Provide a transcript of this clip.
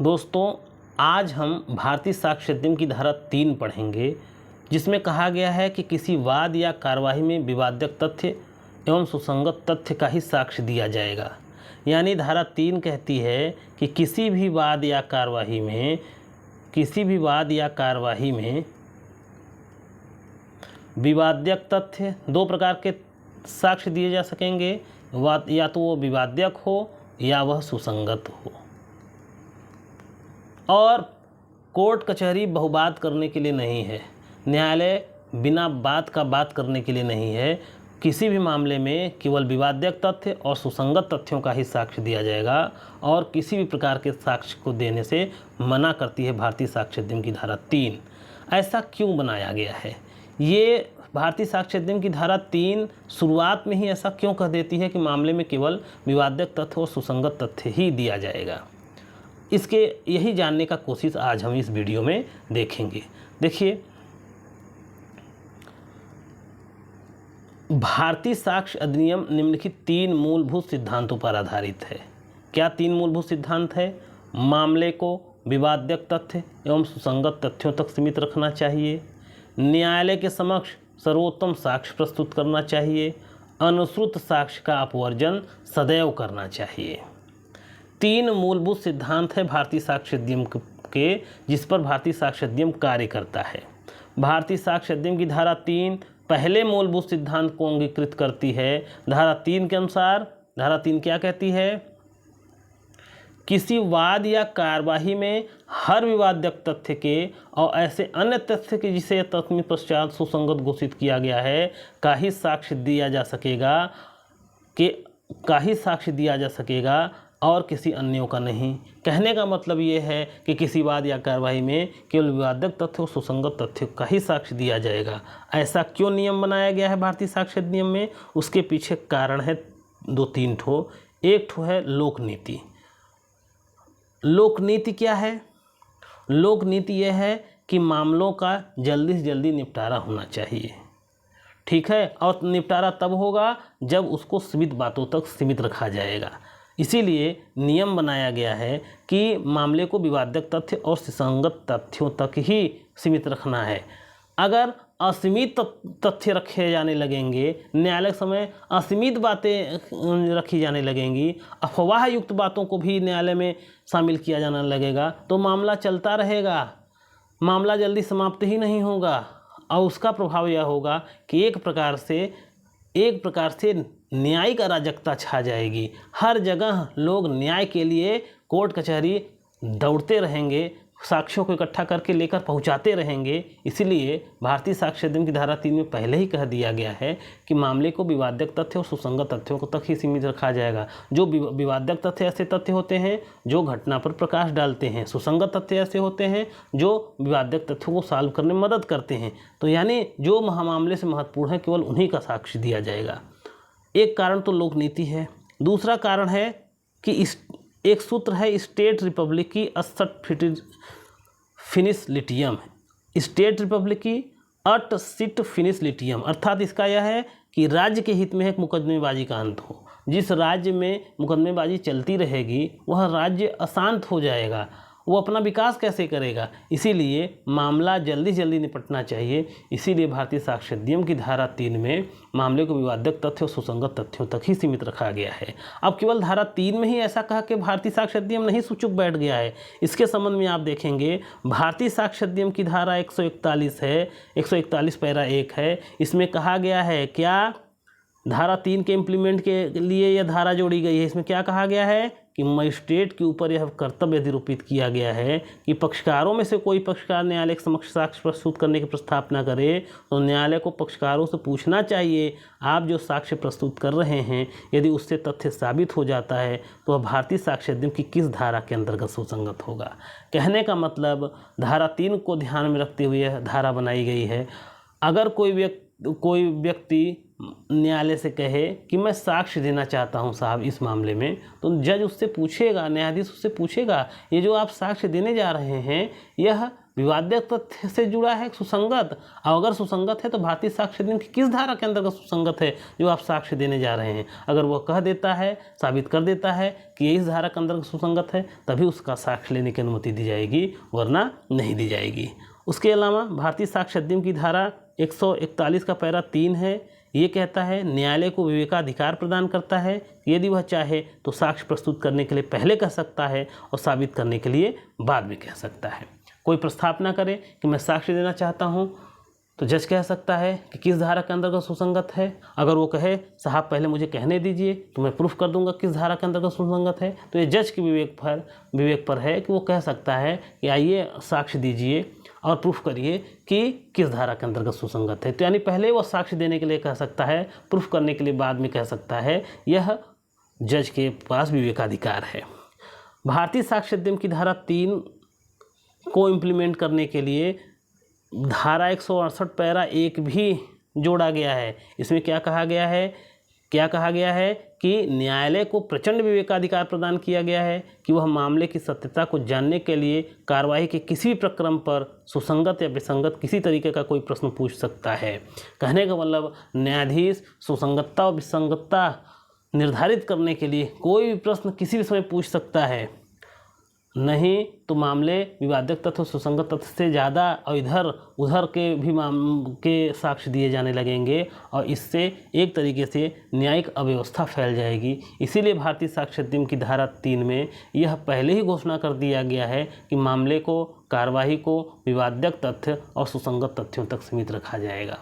दोस्तों, आज हम भारतीय साक्ष्य अधिनियम की धारा 3 पढ़ेंगे, जिसमें कहा गया है कि किसी वाद या कार्यवाही में विवादक तथ्य एवं सुसंगत तथ्य का ही साक्ष्य दिया जाएगा। यानी धारा 3 कहती है कि किसी भी वाद या कार्यवाही में विवादक तथ्य दो प्रकार के साक्ष्य दिए जा सकेंगे, या तो वो विवादक हो या वह सुसंगत हो। और कोर्ट कचहरी बहुबात करने के लिए नहीं है, न्यायालय बिना बात का बात करने के लिए नहीं है। किसी भी मामले में केवल विवादक तथ्य और सुसंगत तथ्यों का ही साक्ष्य दिया जाएगा और किसी भी प्रकार के साक्ष्य को देने से मना करती है भारतीय साक्ष्य अधिनियम की धारा 3। ऐसा क्यों बनाया गया है? ये भारतीय साक्ष्य अधिनियम की धारा 3 शुरुआत में ही ऐसा क्यों कह देती है कि मामले में केवल विवादक तथ्य और सुसंगत तथ्य ही दिया जाएगा? इसके यही जानने का कोशिश आज हम इस वीडियो में देखेंगे। देखिए, भारतीय साक्ष्य अधिनियम निम्नलिखित 3 मूलभूत सिद्धांतों पर आधारित है। क्या 3 मूलभूत सिद्धांत है? मामले को विवादक तथ्य एवं सुसंगत तथ्यों तक सीमित रखना चाहिए, न्यायालय के समक्ष सर्वोत्तम साक्ष्य प्रस्तुत करना चाहिए, अनुश्रुत साक्ष्य का अपवर्जन सदैव करना चाहिए। 3 मूलभूत सिद्धांत है भारतीय साक्ष्य अधिनियम के, जिस पर भारतीय साक्ष्य अधिनियम कार्य करता है। भारतीय साक्ष्य अधिनियम की धारा 3 पहले मूलभूत सिद्धांत को अंगीकृत करती है। धारा 3 के अनुसार धारा 3 क्या कहती है? किसी वाद या कार्यवाही में हर विवादक तथ्य के और ऐसे अन्य तथ्य के जिसे तत्म पश्चात सुसंगत घोषित किया गया है का ही साक्ष्य दिया जा सकेगा और किसी अन्यों का नहीं। कहने का मतलब ये है कि किसी वाद या कार्यवाही में केवल विवादक तथ्य और सुसंगत तथ्य का ही साक्ष्य दिया जाएगा। ऐसा क्यों नियम बनाया गया है भारतीय साक्ष्य अधिनियम में? उसके पीछे कारण है 2-3 ठो। एक ठो है लोक नीति। लोक नीति क्या है? लोक नीति यह है कि मामलों का जल्दी से जल्दी निपटारा होना चाहिए, ठीक है, और निपटारा तब होगा जब उसको सीमित बातों तक सीमित रखा जाएगा। इसीलिए नियम बनाया गया है कि मामले को विवादक तथ्य और सुसंगत तथ्यों तक ही सीमित रखना है। अगर असीमित तथ्य रखे जाने लगेंगे, न्यायालय समय असीमित बातें रखी जाने लगेंगी, अफवाह युक्त बातों को भी न्यायालय में शामिल किया जाने लगेगा, तो मामला चलता रहेगा, मामला जल्दी समाप्त ही नहीं होगा। और उसका प्रभाव यह होगा कि एक प्रकार से न्यायिक अराजकता छा जाएगी। हर जगह लोग न्याय के लिए कोर्ट कचहरी दौड़ते रहेंगे, साक्ष्यों को इकट्ठा करके लेकर पहुंचाते रहेंगे। इसीलिए भारतीय साक्ष्य अधिनियम की धारा 3 में पहले ही कह दिया गया है कि मामले को विवादक तथ्य और सुसंगत तथ्यों को तक ही सीमित रखा जाएगा। जो विवादक तथ्य ऐसे तथ्य होते हैं जो घटना पर प्रकाश डालते हैं, सुसंगत तथ्य ऐसे होते हैं जो विवादक तथ्यों को सॉल्व करने में मदद करते हैं। तो यानी जो मामले से महत्वपूर्ण है केवल उन्हीं का साक्ष्य दिया जाएगा। एक कारण तो लोक नीति है। दूसरा कारण है कि एक सूत्र है स्टेट रिपब्लिक की अस्सट फिनिश लिटियम। स्टेट रिपब्लिक की अट सिट फिनिश लिटियम, अर्थात इसका यह है कि राज्य के हित में एक मुकदमेबाजी का अंत हो। जिस राज्य में मुकदमेबाजी चलती रहेगी वह राज्य अशांत हो जाएगा, वो अपना विकास कैसे करेगा? इसीलिए मामला जल्दी जल्दी निपटना चाहिए। इसीलिए भारतीय साक्ष्य अधिनियम की धारा 3 में मामले को विवादक तथ्य और सुसंगत तथ्यों तक ही सीमित रखा गया है। अब केवल धारा 3 में ही ऐसा कहा कि भारतीय साक्ष्य अधिनियम नहीं चुप बैठ गया है। इसके संबंध में आप देखेंगे भारतीय साक्ष्य अधिनियम की धारा 141 है, 141 पैरा 1 है। इसमें कहा गया है क्या? धारा 3 के इम्प्लीमेंट के लिए यह धारा जोड़ी गई है। इसमें क्या कहा गया है कि मजिस्ट्रेट के ऊपर यह कर्तव्य अधिरोपित किया गया है कि पक्षकारों में से कोई पक्षकार न्यायालय के समक्ष साक्ष्य प्रस्तुत करने के प्रस्ताव न करे तो न्यायालय को पक्षकारों से पूछना चाहिए, आप जो साक्ष्य प्रस्तुत कर रहे हैं यदि उससे तथ्य साबित हो जाता है तो वह भारतीय साक्ष्य अधिनियम की किस धारा के अंतर्गत सुसंगत होगा। कहने का मतलब धारा 3 को ध्यान में रखते हुए यह धारा बनाई गई है। अगर कोई व्यक्ति न्यायालय से कहे कि मैं साक्ष्य देना चाहता हूं साहब इस मामले में, तो जज उससे पूछेगा, न्यायाधीश उससे पूछेगा, ये जो आप साक्ष्य देने जा रहे हैं यह विवादित तथ्य से जुड़ा है सुसंगत, और अगर सुसंगत है तो भारतीय साक्ष्य अधिनियम की किस धारा के अंतर्गत सुसंगत है जो आप साक्ष्य देने जा रहे हैं। अगर वह कह देता है, साबित कर देता है कि ये इस धारा के अंतर्गत सुसंगत है, तभी उसका साक्ष्य लेने की अनुमति दी जाएगी, वरना नहीं दी जाएगी। उसके अलावा भारतीय साक्ष्य अधिनियम की धारा 141 का पैरा 3 है। ये कहता है न्यायालय को विवेकाधिकार प्रदान करता है, यदि वह चाहे तो साक्ष्य प्रस्तुत करने के लिए पहले कह सकता है और साबित करने के लिए बाद में कह सकता है। कोई प्रस्थापना करे कि मैं साक्ष्य देना चाहता हूँ, तो जज कह सकता है कि किस धारा के अंतर्गत सुसंगत है। अगर वो कहे साहब पहले मुझे कहने दीजिए तो मैं प्रूफ कर दूंगा किस धारा के अंतर्गत सुसंगत है, तो ये जज के विवेक पर है कि वो कह सकता है कि आइए साक्ष्य दीजिए और प्रूफ करिए कि किस धारा के अंतर्गत सुसंगत है। तो यानी पहले वो साक्ष्य देने के लिए कह सकता है, प्रूफ करने के लिए बाद में कह सकता है। यह जज के पास विवेकाधिकार है। भारतीय साक्ष्य अधिनियम की धारा 3 को इम्प्लीमेंट करने के लिए धारा 168 पैरा 1 भी जोड़ा गया है। इसमें क्या कहा गया है कि न्यायालय को प्रचंड विवेकाधिकार प्रदान किया गया है कि वह मामले की सत्यता को जानने के लिए कार्यवाही के किसी भी प्रक्रम पर सुसंगत या विसंगत किसी तरीके का कोई प्रश्न पूछ सकता है। कहने का मतलब न्यायाधीश सुसंगतता और विसंगतता निर्धारित करने के लिए कोई भी प्रश्न किसी भी समय पूछ सकता है। नहीं तो मामले विवादित तथ्य सुसंगत तथ्य से ज़्यादा और इधर उधर के भी के साक्ष्य दिए जाने लगेंगे और इससे एक तरीके से न्यायिक अव्यवस्था फैल जाएगी। इसीलिए भारतीय साक्ष्य अधिनियम की धारा 3 में यह पहले ही घोषणा कर दिया गया है कि मामले को, कार्यवाही को विवादित तथ्य और सुसंगत तथ्यों तक सीमित रखा जाएगा।